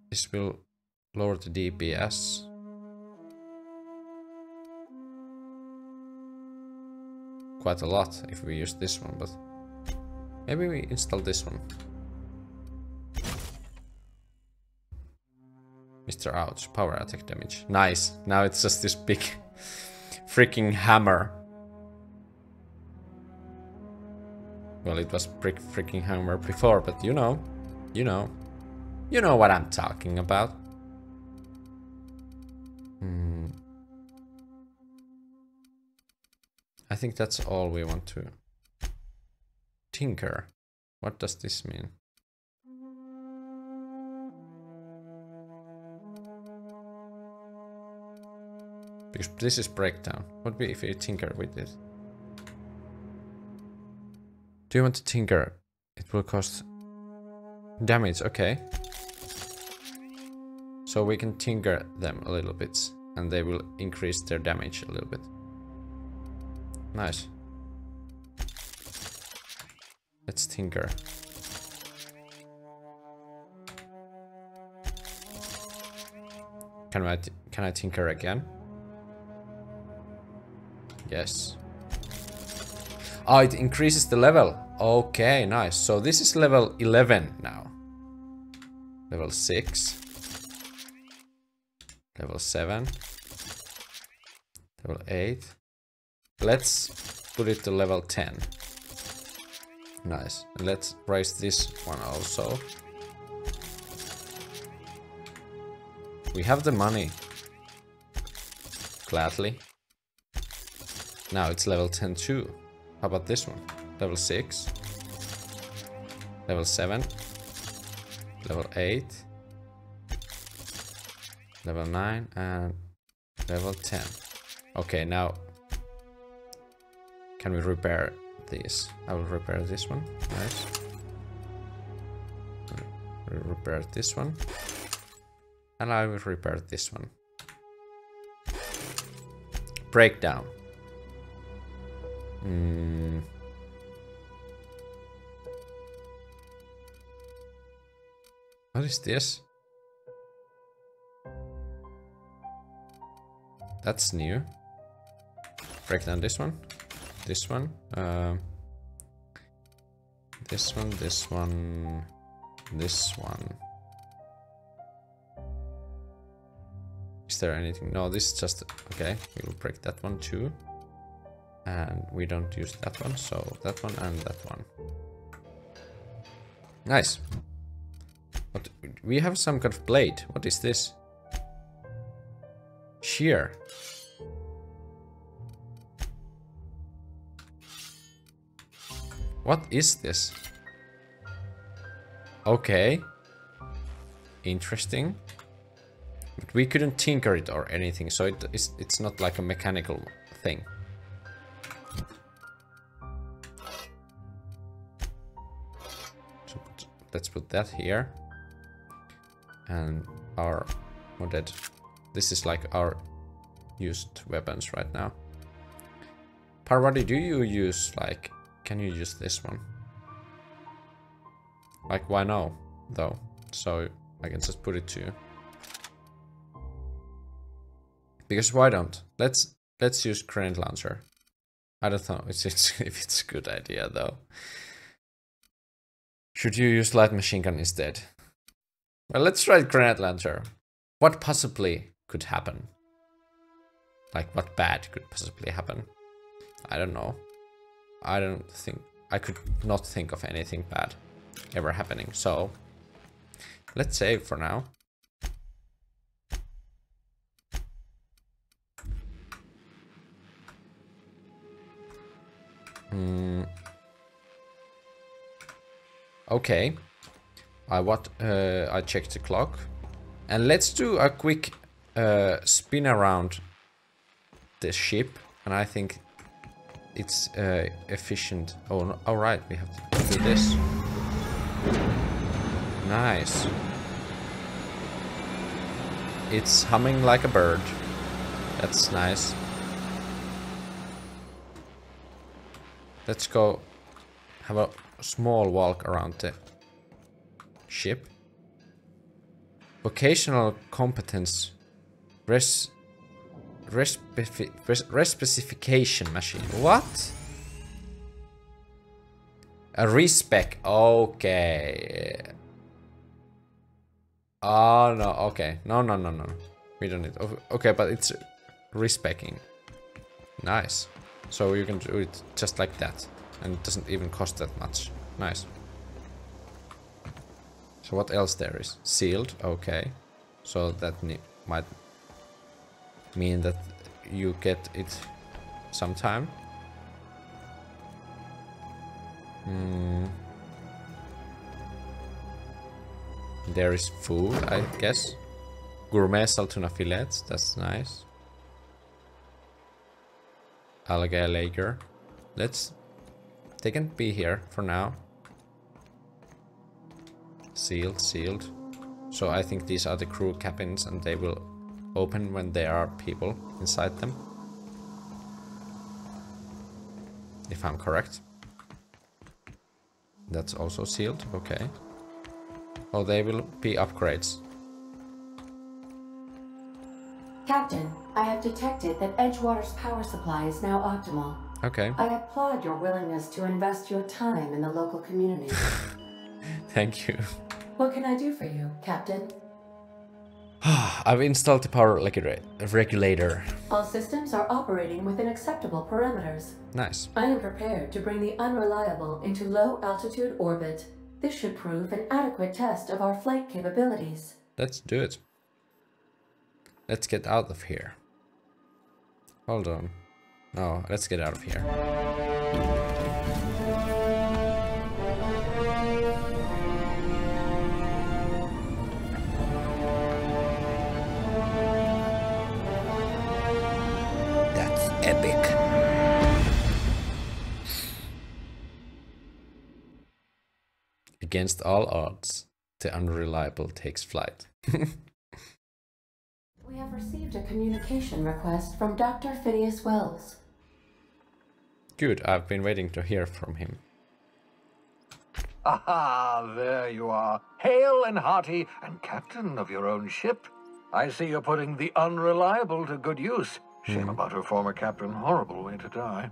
This will lower the DPS. Quite a lot if we use this one, but maybe we install this one. Mr. Ouch, power attack damage. Nice. Now it's just this big freaking hammer. Well, it was freaking hammer before, but you know what I'm talking about. I think that's all we want to tinker. What does this mean? Because this is breakdown. What if we tinker with it? Do you want to tinker? It will cost damage, okay. So we can tinker them a little bit and they will increase their damage a little bit. Nice. Let's tinker. Can I tinker again? Yes. Oh, it increases the level. Okay, nice. So this is level 11 now. Level 6. Level 7. Level 8. Let's put it to level 10. Nice. And let's raise this one also. We have the money. Gladly. Now it's level 10 too. How about this one? Level 6. Level 7. Level 8. Level 9 and level 10. Okay, now can we repair these? I will repair this one. Nice. We'll repair this one. And I will repair this one. Breakdown. What is this? That's new. Break down this one. This one. This one, this one, this one. Is there anything? No, this is just... Okay, we will break that one too. And we don't use that one, so that one and that one. Nice. What? We have some kind of blade. What is this? Shear. What is this? Okay. Interesting. But we couldn't tinker it or anything, so it's not like a mechanical thing. So let's put that here. And our modded. This is like our used weapons right now. Parvati, do you use like... Can you use this one? Like, why no, though? So I can just put it to you. Because why don't? Let's use grenade launcher. I don't know if it's a good idea though. Should you use light machine gun instead? Well, let's try grenade launcher. What possibly could happen? Like, what bad could possibly happen? I don't know. I don't think... I could not think of anything bad ever happening, so... Let's save for now. Okay. I checked the clock. And let's do a quick spin around the ship. And I think it's efficient. Oh, no, all right, we have to do this. Nice. It's humming like a bird. That's nice. Let's go have a small walk around the ship. Vocational competence specification machine. What? A respec. Okay. Oh no. Okay. No. We don't need. Okay, but it's respecing. Nice. So you can do it just like that, and it doesn't even cost that much. Nice. So what else there is? Sealed. Okay. So that might mean that you get it sometime. There is food, I guess. Gourmet saltuna fillets, that's nice. Algae lager. They can be here for now. Sealed. So I think these are the crew cabins and they will open when there are people inside them. If I'm correct. That's also sealed, okay. Oh, they will be upgrades. Captain, I have detected that Edgewater's power supply is now optimal. Okay. I applaud your willingness to invest your time in the local community. Thank you. What can I do for you, Captain? I've installed the power regulator. All systems are operating within acceptable parameters. Nice. I am prepared to bring the Unreliable into low-altitude orbit. This should prove an adequate test of our flight capabilities. Let's do it. Let's get out of here. Hold on. No, let's get out of here. That's epic. Against all odds, the Unreliable takes flight. We have received a communication request from Dr. Phineas Wells. Good, I've been waiting to hear from him. Aha, there you are. Hale and hearty, and captain of your own ship. I see you're putting the Unreliable to good use. Shame about her former captain. Horrible way to die.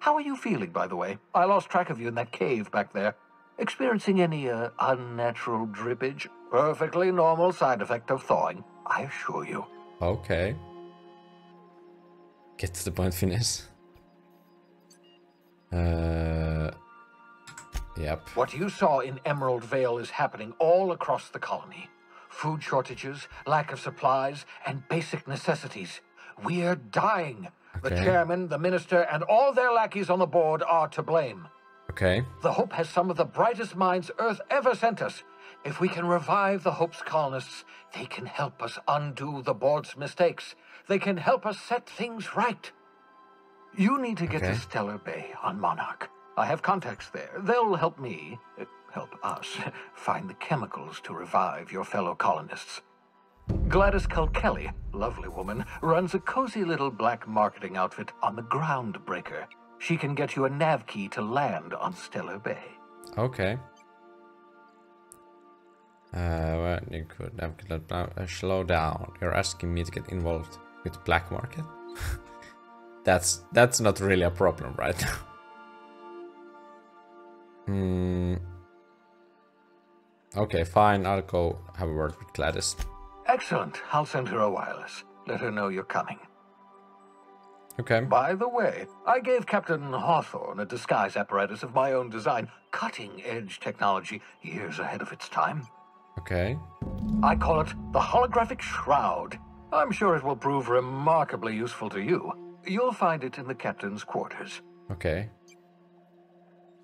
How are you feeling, by the way? I lost track of you in that cave back there. Experiencing any, unnatural drippage? Perfectly normal side effect of thawing, I assure you. Okay. Get to the point, Finnish. Yep. What you saw in Emerald Vale is happening all across the colony. Food shortages, lack of supplies, and basic necessities. We're dying. The chairman, the minister, and all their lackeys on the board are to blame. Okay. The Hope has some of the brightest minds Earth ever sent us. If we can revive the Hope's colonists, they can help us undo the board's mistakes. They can help us set things right. You need to get to Stellar Bay on Monarch. I have contacts there. They'll help me, help us, find the chemicals to revive your fellow colonists. Gladys Kelly, lovely woman, runs a cozy little black marketing outfit on the Groundbreaker. She can get you a nav key to land on Stellar Bay. Okay. Well, you could have slow down. You're asking me to get involved with black market? That's not really a problem right now. Okay, fine. I'll go have a word with Gladys. Excellent. I'll send her a wireless. Let her know you're coming. Okay. By the way, I gave Captain Hawthorne a disguise apparatus of my own design. Cutting-edge technology, years ahead of its time. Okay. I call it the holographic shroud. I'm sure it will prove remarkably useful to you. You'll find it in the captain's quarters. Okay.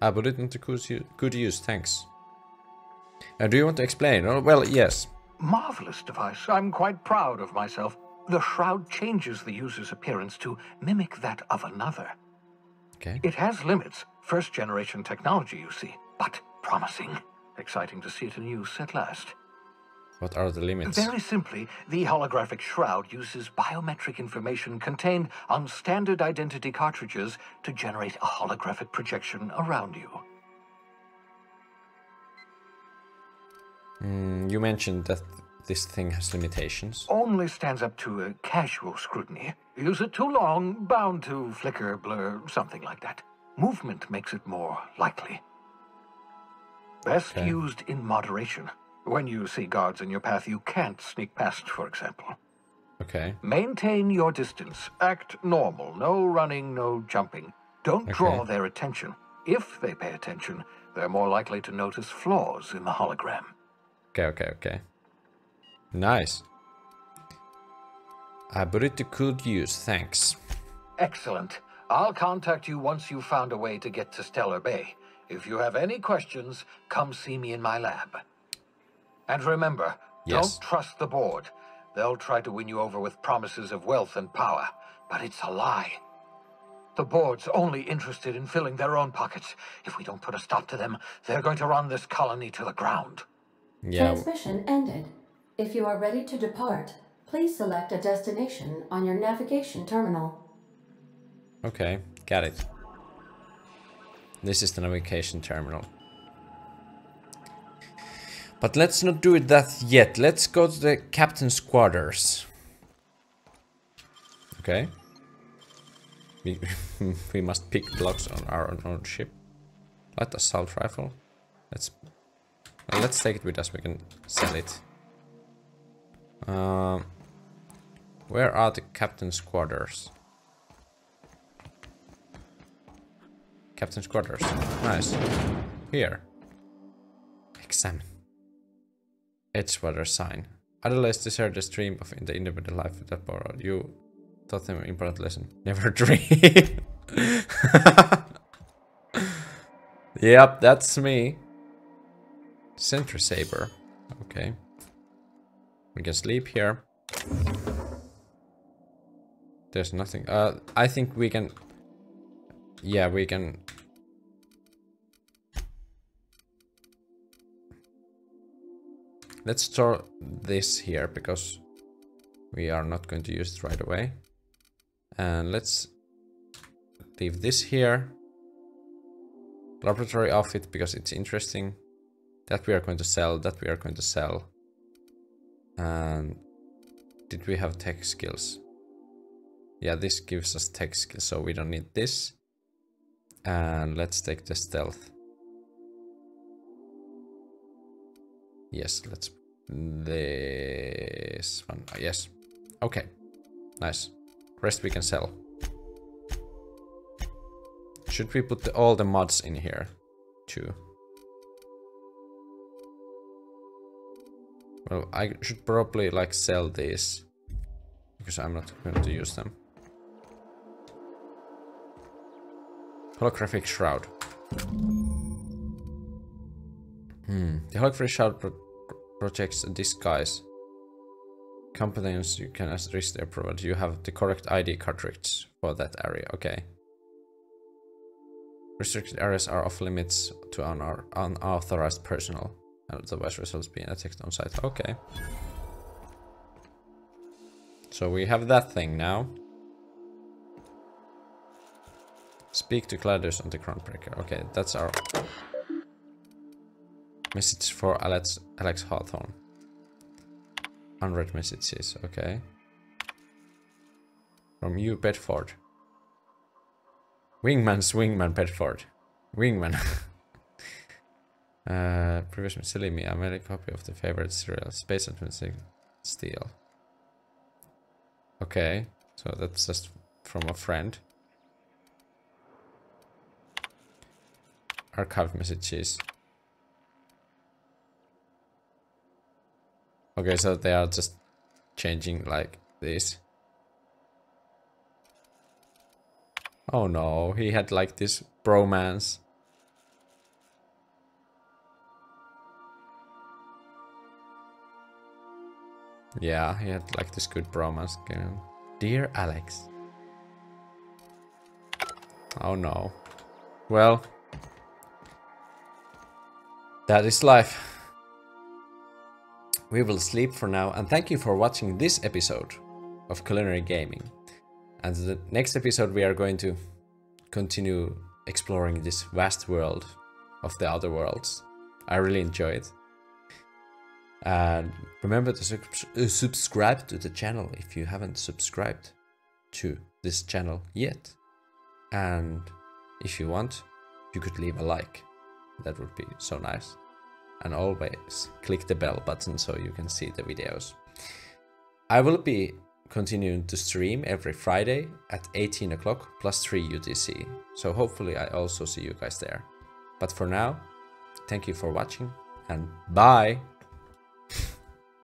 I put it into good use, thanks. Do you want to explain? Oh, well, yes. Marvelous device. I'm quite proud of myself. The shroud changes the user's appearance to mimic that of another. Okay. It has limits. First-generation technology, you see, but promising. Exciting to see it in use at last. What are the limits? Very simply, the holographic shroud uses biometric information contained on standard identity cartridges to generate a holographic projection around you. You mentioned that this thing has limitations. Only stands up to a casual scrutiny. Use it too long, bound to flicker, blur, something like that. Movement makes it more likely. Best used in moderation. When you see guards in your path you can't sneak past, for example. Okay. Maintain your distance. Act normal. No running, no jumping. Don't draw their attention. If they pay attention, they're more likely to notice flaws in the hologram. Okay. Nice. I put it to good use, thanks. Excellent. I'll contact you once you've found a way to get to Stellar Bay. If you have any questions, come see me in my lab. And remember, don't trust the board. They'll try to win you over with promises of wealth and power, but it's a lie. The board's only interested in filling their own pockets. If we don't put a stop to them, they're going to run this colony to the ground. Transmission ended. If you are ready to depart, please select a destination on your navigation terminal. Okay, got it. This is the navigation terminal. But let's not do that yet. Let's go to the captain's quarters. Okay. We must pick blocks on our own ship. Light assault rifle. Let's take it with us. We can sell it. Where are the captain's quarters? Captain's quarters. Nice. Here. Examine. Edgewater sign. Otherwise desert the stream of the independent life that borrowed. You taught them an important lesson. Never dream. Yep, that's me. Sentry saber. Okay. We can sleep here. There's nothing. I think we can. Yeah, we can. Let's store this here because we are not going to use it right away. And let's leave this here. Laboratory outfit because it's interesting. That we are going to sell, that we are going to sell. And did we have tech skills? Yeah, this gives us tech skills, so we don't need this. And let's take the stealth. Yes, let's this one. Yes. Okay. Nice. Rest we can sell. Should we put all the mods in here too? Well, I should probably like sell these because I'm not going to use them. Holographic shroud. The holographic shroud projects a disguise. Competence you can risk their provided you have the correct ID cartridge for that area. Okay. Restricted areas are off limits to unauthorized personnel, and otherwise results being attacked on site. Okay. So we have that thing now. Speak to Gladius on the Groundbreaker. Okay, that's our message for Alex Hawthorne. Unread messages, okay. From you, Bedford. Wingman Bedford. Wingman. Previous silly me, I made a copy of the favorite serial, Space Adventure Steel. Okay, so that's just from a friend. Archived messages. Okay, so they are just changing like this. Oh no, he had like this bromance. Yeah, he had like this good bromance game. Dear Alex. Oh no. Well, that is life. We will sleep for now, and thank you for watching this episode of Culinary Gaming. And the next episode we are going to continue exploring this vast world of the other worlds. I really enjoy it. And remember to subscribe to the channel if you haven't subscribed to this channel yet. And if you want, you could leave a like. That would be so nice. And always click the bell button so you can see the videos. I will be continuing to stream every Friday at 18 o'clock plus 3 UTC. So hopefully I also see you guys there. But for now, thank you for watching and bye!